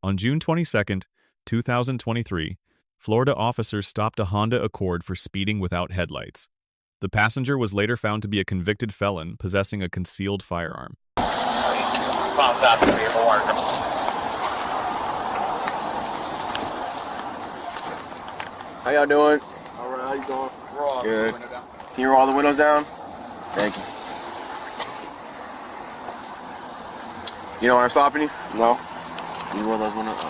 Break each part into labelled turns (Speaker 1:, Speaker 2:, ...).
Speaker 1: On June 22, 2023, Florida officers stopped a Honda Accord for speeding without headlights. The passenger was later found to be a convicted felon possessing a concealed firearm.
Speaker 2: How y'all doing?
Speaker 3: All right, how you doing?
Speaker 2: Good. Can you roll all the windows down? Thank you. You know why I'm stopping you?
Speaker 3: No.
Speaker 2: Can you roll those windows?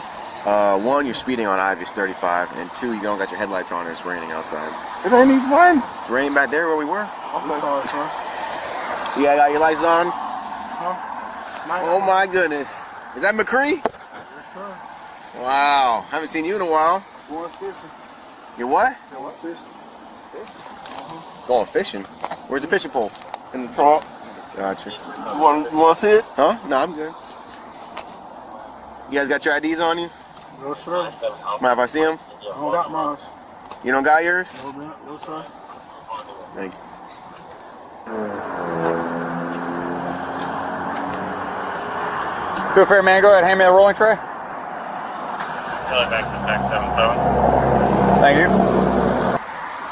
Speaker 2: One, you're speeding on Ivy's 35, and two, you don't got your headlights on and it's raining outside.
Speaker 3: It ain't even raining.
Speaker 2: It's raining back there where we were.
Speaker 3: I'm sorry, sir.
Speaker 2: Yeah, got your lights on?
Speaker 3: Huh?
Speaker 2: Oh my goodness. Is that McCree?
Speaker 3: Yes, sir.
Speaker 2: Wow. Haven't seen you in a while.
Speaker 3: Going fishing.
Speaker 2: You what?
Speaker 3: Going fishing.
Speaker 2: Going fishing? Where's the fishing pole?
Speaker 3: In the trunk.
Speaker 2: Gotcha.
Speaker 3: You want to see it?
Speaker 2: Huh? No, I'm good. You guys got your IDs on you?
Speaker 3: No, sir.
Speaker 2: Mind if I see them?
Speaker 3: I don't got mine.
Speaker 2: You don't got yours?
Speaker 3: No, man. No, sir.
Speaker 2: Thank you.
Speaker 4: Feel free, man. Go ahead. Hand me the rolling tray.
Speaker 5: Back to back 77.
Speaker 4: Thank you.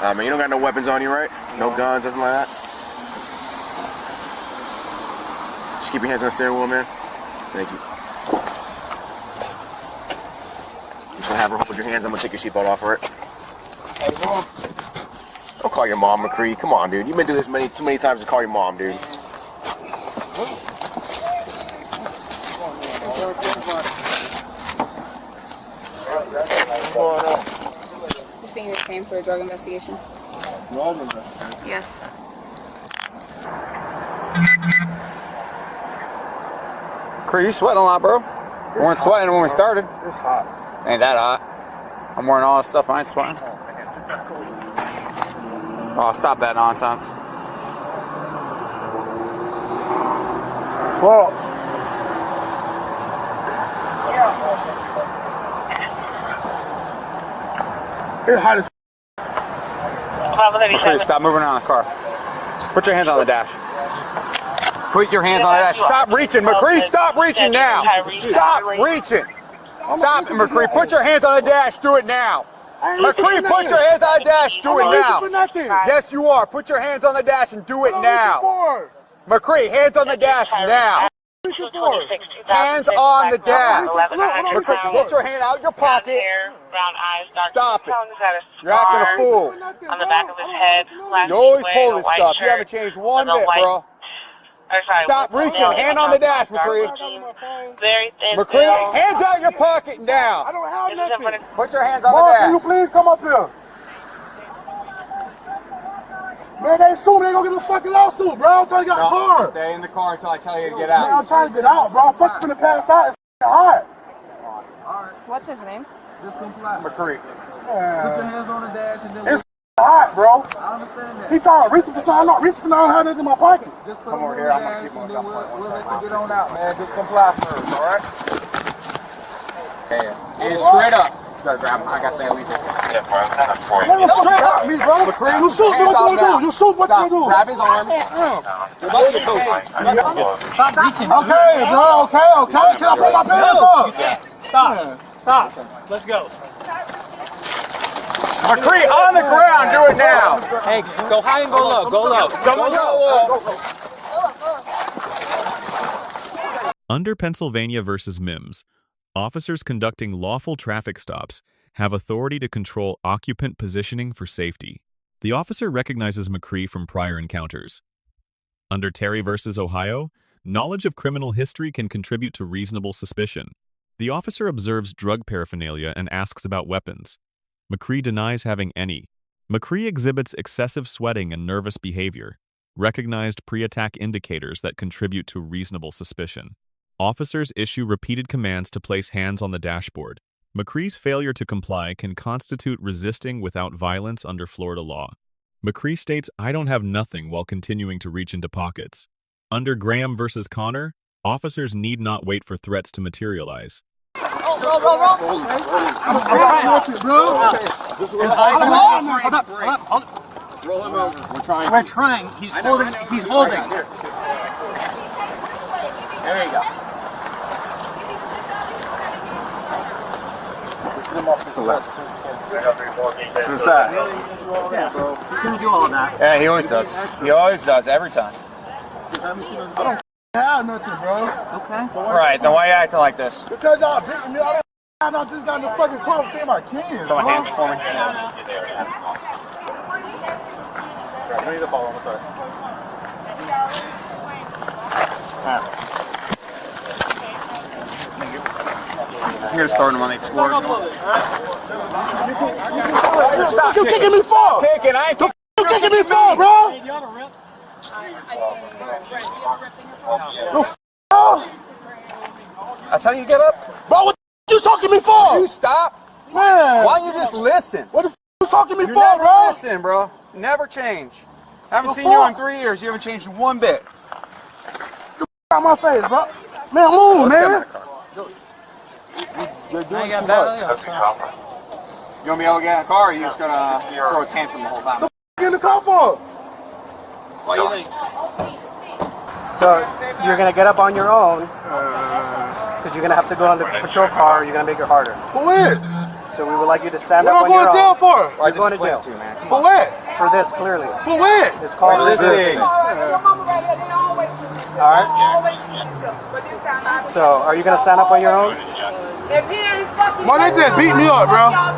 Speaker 2: Man, you don't got no weapons on you, right? No guns, nothing like that? Just keep your hands on the steering wheel, man. Thank you. Just gonna have her hold your hands. I'm gonna take your seatbelt off for it.
Speaker 3: Hey, Mom.
Speaker 2: Don't call your mom McCree. Come on, dude. You've been through this too many times to call your mom, dude.
Speaker 6: He's being retained for a drug investigation.
Speaker 3: Drug investigation?
Speaker 6: Yes.
Speaker 4: Cree, you sweating a lot, bro. We weren't sweating when we started.
Speaker 3: It's hot.
Speaker 4: Ain't that hot. I'm wearing all this stuff. I ain't sweating. Oh, stop that nonsense.
Speaker 3: Well, it's hot as
Speaker 4: McCree, stop moving around the car. Put your hands on the dash. Put your hands on the dash. Stop reaching, McCree. Stop reaching now. Stop reaching. Stop, McCree. Put your hands on the dash. Do it now. McCree, put your hands on the dash. Do it now. Yes, you are. Put your hands on the dash and do it now. McCree, hands on the dash now. Hands on the dash. McCree, get your hand out your pocket. Stop it. You're acting a fool.
Speaker 5: On the back of his head.
Speaker 4: You always pull this stuff. You haven't changed one bit, bro. Stop reaching. Hand on the dash, McCree. McCree, hands out your pocket now.
Speaker 3: I don't have nothing.
Speaker 4: Put your hands on
Speaker 3: Mom,
Speaker 4: the
Speaker 3: can you
Speaker 4: dash.
Speaker 3: please come up here? Man, they sue me. They gonna get a fucking lawsuit, bro. I'm trying to get a car.
Speaker 4: Stay in the car until I tell you to get
Speaker 3: Man, I'm trying to get out, bro. I'm fucking finna pass out. It's hot.
Speaker 6: What's his name?
Speaker 3: Just comply.
Speaker 4: McCree.
Speaker 3: Put your hands on the dash and then it's hot, bro. I understand that. He trying to reach for something. I'm not reaching for nothing. I don't have nothing in my pocket. Just put
Speaker 4: Come over here. I'm gonna keep on.
Speaker 3: we'll let you get on out, man. Just comply first, all right?
Speaker 4: Hey, straight up. Gotta grab him. I gotta stay at least.
Speaker 5: Yeah, bro. I'm for
Speaker 3: Let him straight up me, bro. You shoot what you gonna do. You shoot what you gonna do.
Speaker 4: Grab his arm.
Speaker 5: Stop reaching.
Speaker 3: Okay, bro. Okay. Can I put my pants up?
Speaker 5: Stop. Let's go.
Speaker 4: McCree, on the ground. Do it now.
Speaker 5: Hey, go high and go low. Go low.
Speaker 4: Someone go low.
Speaker 1: Under Pennsylvania versus Mims, officers conducting lawful traffic stops have authority to control occupant positioning for safety. The officer recognizes McCree from prior encounters. Under Terry versus Ohio, knowledge of criminal history can contribute to reasonable suspicion. The officer observes drug paraphernalia and asks about weapons. McCree denies having any. McCree exhibits excessive sweating and nervous behavior, recognized pre-attack indicators that contribute to reasonable suspicion. Officers issue repeated commands to place hands on the dashboard. McCree's failure to comply can constitute resisting without violence under Florida law. McCree states, "I don't have nothing," while continuing to reach into pockets. Under Graham versus Connor, officers need not wait for threats to materialize.
Speaker 3: Roll. Roll him over.
Speaker 5: We're trying. He's holding. There you go.
Speaker 4: To the left. To the side.
Speaker 5: Yeah, he's gonna do all of that.
Speaker 4: Yeah, he always does. He always does, every time.
Speaker 3: I don't have nothing, bro.
Speaker 5: Okay.
Speaker 4: Right, then why are you acting like this?
Speaker 3: Because y'all beating me. I don't just got in the fucking car for my kids.
Speaker 4: Someone
Speaker 3: bro.
Speaker 4: hands it for me.
Speaker 3: I need the ball, I'm sorry.
Speaker 4: I'm gonna start him on the Explorer.
Speaker 3: Stop you kicking me for?
Speaker 4: Kicking, I ain't
Speaker 3: You kicking me for, bro?
Speaker 4: I tell you, get up.
Speaker 3: Bro, what you talking to me for?
Speaker 4: You stop.
Speaker 3: Man.
Speaker 4: Why don't you just listen?
Speaker 3: What the you talking to me
Speaker 4: You
Speaker 3: for,
Speaker 4: never
Speaker 3: bro?
Speaker 4: listen, bro. Never change. Haven't
Speaker 3: The
Speaker 4: seen you in
Speaker 3: fuck?
Speaker 4: 3 years. You haven't changed one bit.
Speaker 3: Out my face, bro. Man, move, man.
Speaker 4: You want me able to get in a car, or are you just gonna throw a tantrum the whole time?
Speaker 3: What you in the car for?
Speaker 4: What do you think?
Speaker 5: So you're gonna get up on your own because you're gonna have to go on the patrol car. Or you're gonna make it harder.
Speaker 3: For what?
Speaker 5: So we would like you to stand
Speaker 3: What
Speaker 5: up
Speaker 3: am I
Speaker 5: on
Speaker 3: going
Speaker 5: your
Speaker 3: to jail
Speaker 5: own.
Speaker 3: for?
Speaker 4: Well, I
Speaker 5: You're going to
Speaker 4: just
Speaker 5: jail.
Speaker 4: split you, man. Come
Speaker 3: For
Speaker 4: on.
Speaker 3: what?
Speaker 5: For this, clearly.
Speaker 3: For what?
Speaker 5: It's called
Speaker 4: Resisting.
Speaker 5: All right. So are you gonna stand up on your own?
Speaker 3: Man, they just beat me up, bro.
Speaker 7: I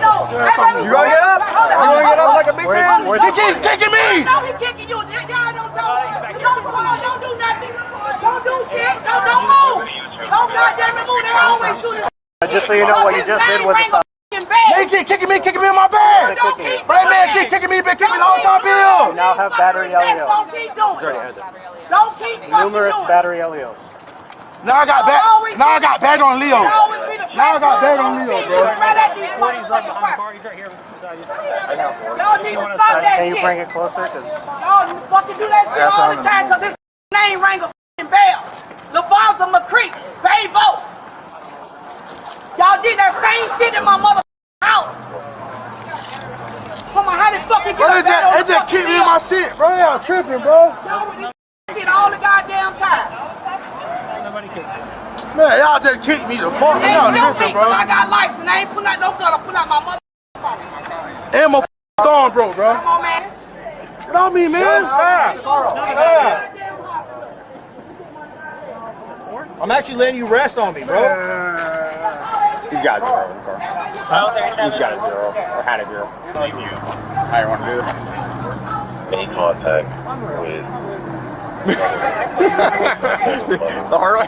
Speaker 7: know.
Speaker 4: You gonna get up? You gonna get up like a big man?
Speaker 5: Where's
Speaker 3: He keeps kicking me.
Speaker 7: No, he kicking you. Y'all don't talk. Don't do nothing. Don't do shit. Don't move. Don't goddamn move. They always do this.
Speaker 5: Just so you know, what you just did was a
Speaker 3: They keep kicking me in my bag.
Speaker 7: Don't keep
Speaker 3: Bro, that man keep kicking me, been kicking me the whole time,
Speaker 5: You
Speaker 3: Bill.
Speaker 5: now have battery LEO.
Speaker 7: Don't keep doing it. Don't keep fucking
Speaker 5: Numerous
Speaker 7: doing it.
Speaker 5: battery LEOs.
Speaker 3: Now I got back. Now I got back on Leo.
Speaker 7: Now
Speaker 3: I got bad on Leo, bro.
Speaker 5: He's right here beside you.
Speaker 7: Y'all need to stop that
Speaker 5: Can you
Speaker 7: shit.
Speaker 5: bring it closer? Because
Speaker 7: Y'all fucking do that shit all the time because his name rang a fucking bell. LaValza McCree, Baybo. Y'all did that same shit in my mother house. Come on, how did fucking get
Speaker 3: Bro,
Speaker 7: a
Speaker 3: they
Speaker 7: bell on
Speaker 3: just, they just keep me in my shit, bro. Y'all tripping, bro.
Speaker 7: Y'all with this shit all the goddamn time.
Speaker 5: nobody kicked you.
Speaker 3: Man, y'all just kick me the fuck.
Speaker 7: They
Speaker 3: Y'all
Speaker 7: ain't shoot
Speaker 3: tripping,
Speaker 7: me
Speaker 3: bro.
Speaker 7: because I got lights and I ain't pulling out no gun. I pull out my mother phone.
Speaker 3: And my thumb broke, bro.
Speaker 7: Come on, man.
Speaker 3: Get on me, man.
Speaker 4: Stop. I'm actually letting you rest on me, bro. He's got a 0 in the car. He's got a 0, or had a 0. How you want to do this?
Speaker 8: Any contact with
Speaker 4: The hard way?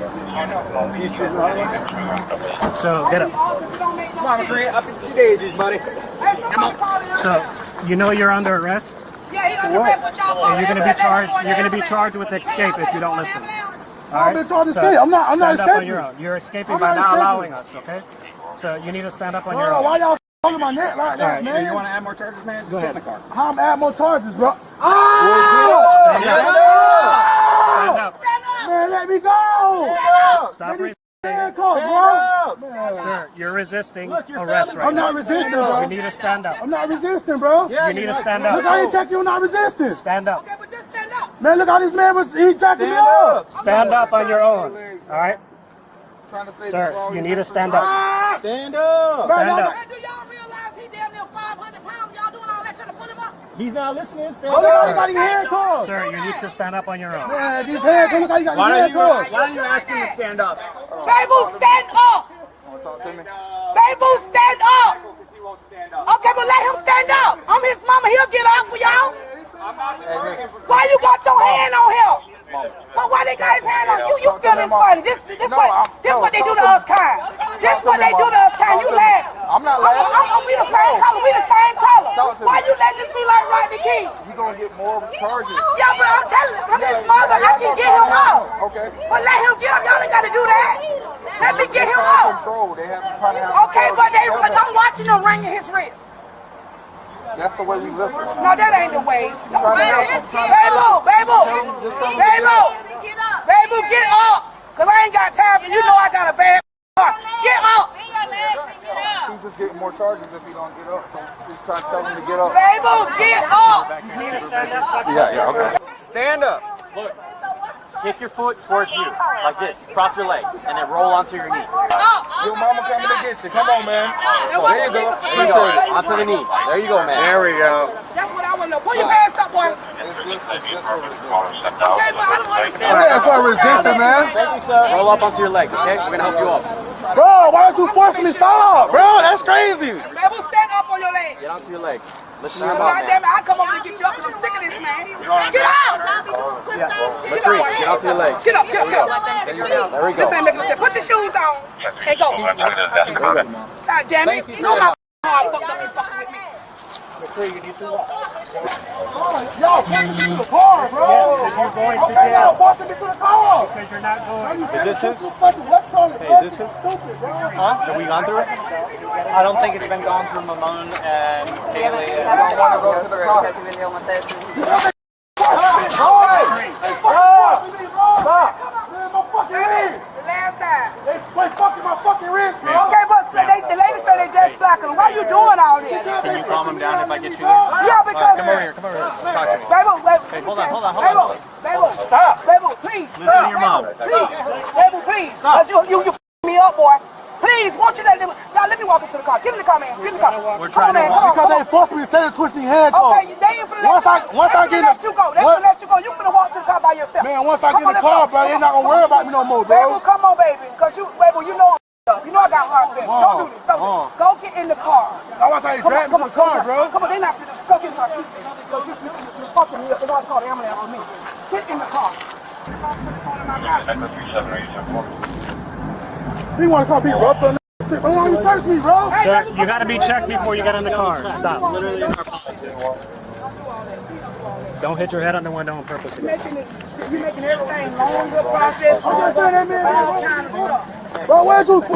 Speaker 5: So get up.
Speaker 4: Come on, McCree, up in 2 daisies, buddy.
Speaker 5: So you know you're under arrest.
Speaker 7: Yeah, he under arrest with y'all.
Speaker 5: And you're gonna be charged. You're gonna be charged with escape if you don't listen. All
Speaker 3: I've been trying to escape. I'm not
Speaker 5: stand up on
Speaker 3: escaping.
Speaker 5: your own. You're escaping
Speaker 3: I'm
Speaker 5: by
Speaker 3: not
Speaker 5: not
Speaker 3: escaping.
Speaker 5: allowing us. Okay. So you need to stand up on your
Speaker 3: Bro,
Speaker 5: own.
Speaker 3: why y'all holding my neck like that,
Speaker 5: Alright,
Speaker 3: man?
Speaker 4: You want to add more charges, man? Just get in the car.
Speaker 3: How I'm add more charges, bro?
Speaker 5: Stand up.
Speaker 3: Man, let me go.
Speaker 5: Stop resisting.
Speaker 3: Handcuffs, bro.
Speaker 5: Sir, you're resisting arrest right
Speaker 3: I'm
Speaker 5: now.
Speaker 3: not resisting, bro.
Speaker 5: You need to stand up.
Speaker 3: I'm not resisting, bro.
Speaker 5: You need to stand
Speaker 3: Look how he
Speaker 5: up.
Speaker 3: check you, I'm not resisting.
Speaker 5: Stand up.
Speaker 7: Okay, but just stand up.
Speaker 3: Man, look how this man was, he jacking me up.
Speaker 5: Stand up on your own. All right. Sir, you need to stand up.
Speaker 4: Stand up.
Speaker 5: Stand up.
Speaker 7: Hey, do y'all realize he damn near 500 pounds? Y'all doing all that trying to pull him up?
Speaker 4: He's not listening. Stand
Speaker 3: Oh, look how he
Speaker 4: up.
Speaker 3: got his handcuffs.
Speaker 5: Sir, you need to stand up on your own.
Speaker 3: Man, these handcuffs, look how he got his handcuffs.
Speaker 4: Why don't you ask him to stand up?
Speaker 7: Baby, stand up.
Speaker 4: Talk to me.
Speaker 7: Baby, stand up. Okay, but let him stand up. I'm his mama. He'll get up for y'all. Why you got your hand on him? But why they got his hand on you? You feeling funny. This what they do to us kind. This what they do to us kind. You laugh.
Speaker 3: I'm not laughing.
Speaker 7: We the same color. We the same color. Why you letting this be like Rodney King?
Speaker 3: He gonna get more charges.
Speaker 7: Yeah, but I'm telling you, I'm his mother. I can get him up.
Speaker 3: Okay.
Speaker 7: But let him get up. Y'all ain't got to do that. Let me get him up.
Speaker 3: Control. They have to try to have
Speaker 7: Okay, but I'm watching him ringing his wrist.
Speaker 3: That's the way we live.
Speaker 7: No, that ain't the way. Baby, get up. Cause I ain't got time for you know I got a bad heart. Get up.
Speaker 3: He's just getting more charges if he don't get up. So he's trying to tell him to get up.
Speaker 7: Baby, get up.
Speaker 3: Yeah, okay.
Speaker 4: Stand up.
Speaker 5: Kick your foot towards you, like this. Cross your leg, and then roll onto your knee.
Speaker 3: Your mama coming to get you. Come on, man.
Speaker 4: There you go. Appreciate it. Onto the knee. There you go, man.
Speaker 2: There we go.
Speaker 7: That's what I want to know. Pull your pants up, boy. Okay, but I don't understand.
Speaker 3: That's for resisting, man.
Speaker 5: Thank you, sir. Roll up onto your legs, okay? We're gonna help you up.
Speaker 3: Bro, why don't you force me to stop, bro? That's crazy.
Speaker 7: Man, we'll stand up on your legs.
Speaker 5: Get onto your legs. Listen to your
Speaker 7: God
Speaker 5: mouth,
Speaker 7: damn
Speaker 5: man.
Speaker 7: it, I come over to get you up because I'm sick of this, man. Get out!
Speaker 5: McCree, get onto your legs.
Speaker 7: Get up, get up, get up.
Speaker 5: There we go.
Speaker 7: This ain't making sense. Put your shoes on and go. God damn it. You know my heart fucked up you fucking with me.
Speaker 5: McCree, you need to walk.
Speaker 3: Y'all forcing me to the car, bro. Okay, y'all forcing me to the car.
Speaker 5: Because you're not going.
Speaker 3: Is this his? Hey,
Speaker 5: is this his? Huh? Have we gone through it? I don't think it's been gone through Mamone and Haley.
Speaker 6: I don't want to go to the road because you've been dealing with this.
Speaker 3: Wait, fucking my fucking wrist, man.
Speaker 7: Okay, but the lady said they just slacking. Why you doing all this?
Speaker 5: Can you calm him down if I get you there?
Speaker 7: Yeah, because...
Speaker 5: Come over here. Talk to me.
Speaker 7: Baby,
Speaker 5: Hold on.
Speaker 7: Baby,
Speaker 3: Stop.
Speaker 7: Baby, please.
Speaker 5: Listen to your mom.
Speaker 7: Please. Baby, please. Because you me up, boy. Please, won't you let me walk into the car. Get in the car, man. Get in the car. Come on, man.
Speaker 3: Because they forced me to stay twisting handcuffs.
Speaker 7: Okay, they ain't finna let you go. They finna let you go. You finna walk to the car by yourself.
Speaker 3: Man, once I get in the car, bro, they're not gonna worry about me no more, bro.
Speaker 7: Baby, come on, baby. Because you know I'm up. You know I got heart failure. Don't do this. Don't do this. Go get in the car.
Speaker 3: I want to drag me to the car, bro.
Speaker 7: Come on, they not finna. Go get in the car. Because you fucking me up. They're gonna call the ambulance on me. Get in the car.
Speaker 3: He want to come be rough on that shit, but he don't even search me, bro.
Speaker 5: Sir, you got to be checked before you get in the car. Stop. Don't hit your head on the window on purpose.
Speaker 7: You're making everything longer process. All kind of stuff.
Speaker 3: Bro, why'd you put a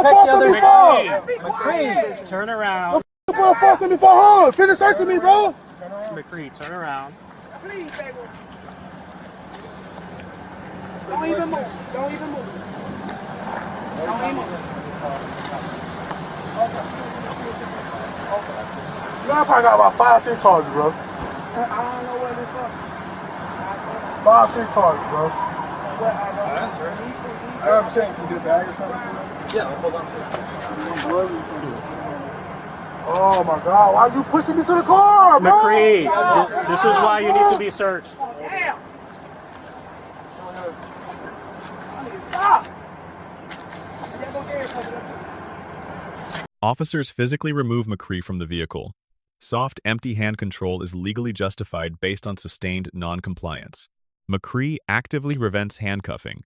Speaker 3: force on me for?
Speaker 5: McCree, turn around.
Speaker 3: You put a force on me for, huh? Finish searching me, bro.
Speaker 5: McCree, turn around.
Speaker 7: Please, baby. Don't even move. Don't even move. Don't even move.
Speaker 3: You know, I probably got about 5 cent charges, bro.
Speaker 7: I don't know what it's for.
Speaker 3: 5 cent charges, bro.
Speaker 7: What I don't.
Speaker 3: I'm saying, can you get a bag or something?
Speaker 5: Yeah, hold on to it.
Speaker 3: Oh my God, why are you pushing me to the car, bro?
Speaker 5: McCree, this is why you need to be searched.
Speaker 7: Damn. Stop.
Speaker 1: Officers physically remove McCree from the vehicle. Soft, empty hand control is legally justified based on sustained non-compliance. McCree actively prevents handcuffing.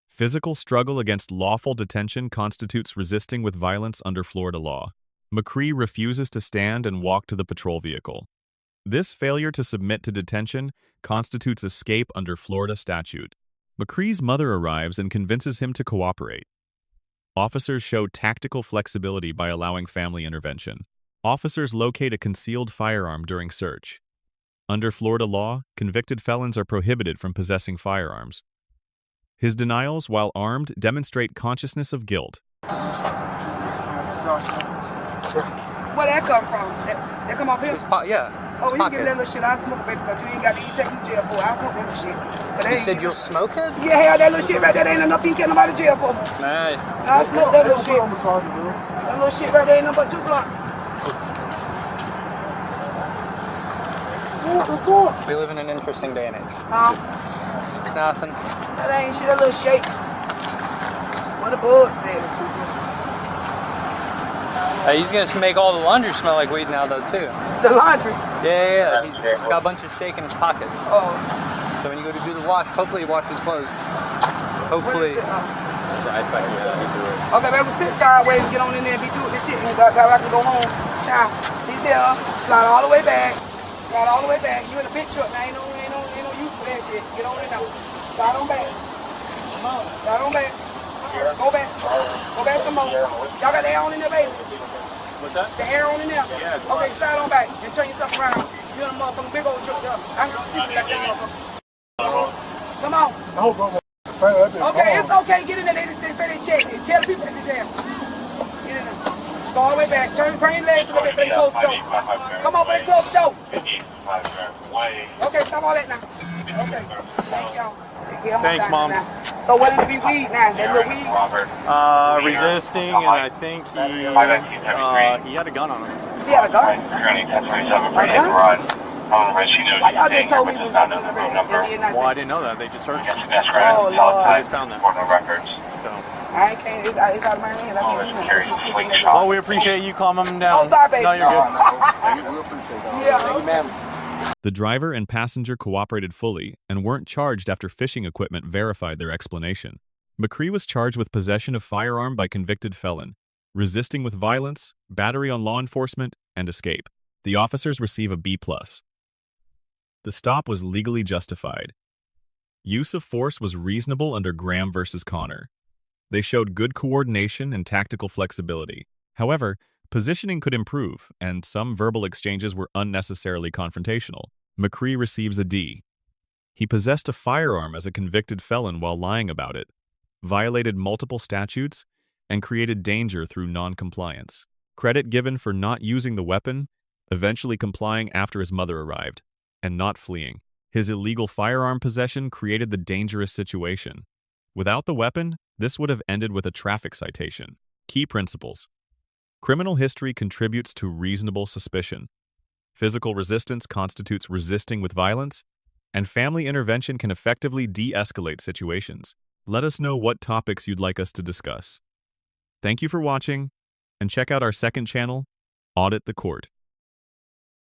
Speaker 1: Physical struggle against lawful detention constitutes resisting with violence under Florida law. McCree refuses to stand and walk to the patrol vehicle. This failure to submit to detention constitutes escape under Florida statute. McCree's mother arrives and convinces him to cooperate. Officers show tactical flexibility by allowing family intervention. Officers locate a concealed firearm during search. Under Florida law, convicted felons are prohibited from possessing firearms. His denials, while armed, demonstrate consciousness of guilt.
Speaker 7: Where that come from? That come off here? Oh, you give that little shit. I smoke, baby, because you ain't got to take you to jail for it. I smoke that little shit.
Speaker 9: You said you'll smoke it?
Speaker 7: Yeah, hell, that little shit right there, ain't enough you can get nobody to jail for.
Speaker 9: Nah.
Speaker 7: I smoke that little shit. That little shit right there ain't nothing but 2 blunts.
Speaker 9: We live in an interesting day and age. Nothing.
Speaker 7: That ain't shit, that little shakes. What the bull said.
Speaker 9: He's gonna make all the laundry smell like weed now, though, too.
Speaker 7: The laundry?
Speaker 9: Yeah. He's got a bunch of shake in his pocket.
Speaker 7: Oh.
Speaker 9: So when you go to do the wash, hopefully he washes his clothes. Hopefully.
Speaker 5: There's an ice pack in there.
Speaker 7: Okay, baby, sit sideways, get on in there and be doing this shit. And got I can go home. Now, sit there, slide all the way back. Slide all the way back. You in a big truck now, ain't no use for that shit. Get on in now. Slide on back. Slide on back. Go back. Go back some more. Y'all got the air on in there, baby?
Speaker 5: What's that?
Speaker 7: The air on in there?
Speaker 5: Yeah.
Speaker 7: Okay, slide on back and turn yourself around. You in a motherfucking big old truck there. I can go see you back there, motherfucker. Come on.
Speaker 3: I hope I'm
Speaker 7: okay, it's okay. Get in there. They say they check it. Tell the people at the jail. Get in there. Go all the way back. Turn your legs a little bit for they close the door. Come on, for they close the door. Okay, stop all that now. Okay. Thank y'all. Yeah, I'm
Speaker 4: Thanks,
Speaker 7: gonna sign
Speaker 4: Mom.
Speaker 7: it now. So what did it be weed now? That little weed?
Speaker 4: Resisting, and I think he had a gun on him.
Speaker 7: He had a gun? Why y'all just told me he was resisting arrest?
Speaker 4: Well, I didn't know that. They just searched him.
Speaker 7: Oh, Lord.
Speaker 4: I just found that.
Speaker 8: So.
Speaker 7: I can't, it's out of my hands. I can't do nothing.
Speaker 4: Well, we appreciate you calming him down.
Speaker 7: Oh, sorry, baby.
Speaker 4: No, you're good.
Speaker 3: We appreciate that.
Speaker 7: Yeah.
Speaker 3: Thank you, ma'am.
Speaker 1: The driver and passenger cooperated fully and weren't charged after fishing equipment verified their explanation. McCree was charged with possession of firearm by convicted felon, resisting with violence, battery on law enforcement, and escape. The officers receive a B+. The stop was legally justified. Use of force was reasonable under Graham versus Connor. They showed good coordination and tactical flexibility. However, positioning could improve, and some verbal exchanges were unnecessarily confrontational. McCree receives a D. He possessed a firearm as a convicted felon while lying about it, violated multiple statutes, and created danger through non-compliance. Credit given for not using the weapon, eventually complying after his mother arrived, and not fleeing. His illegal firearm possession created the dangerous situation. Without the weapon, this would have ended with a traffic citation. Key principles. Criminal history contributes to reasonable suspicion. Physical resistance constitutes resisting with violence, and family intervention can effectively de-escalate situations. Let us know what topics you'd like us to discuss. Thank you for watching, and check out our second channel, Audit the Court.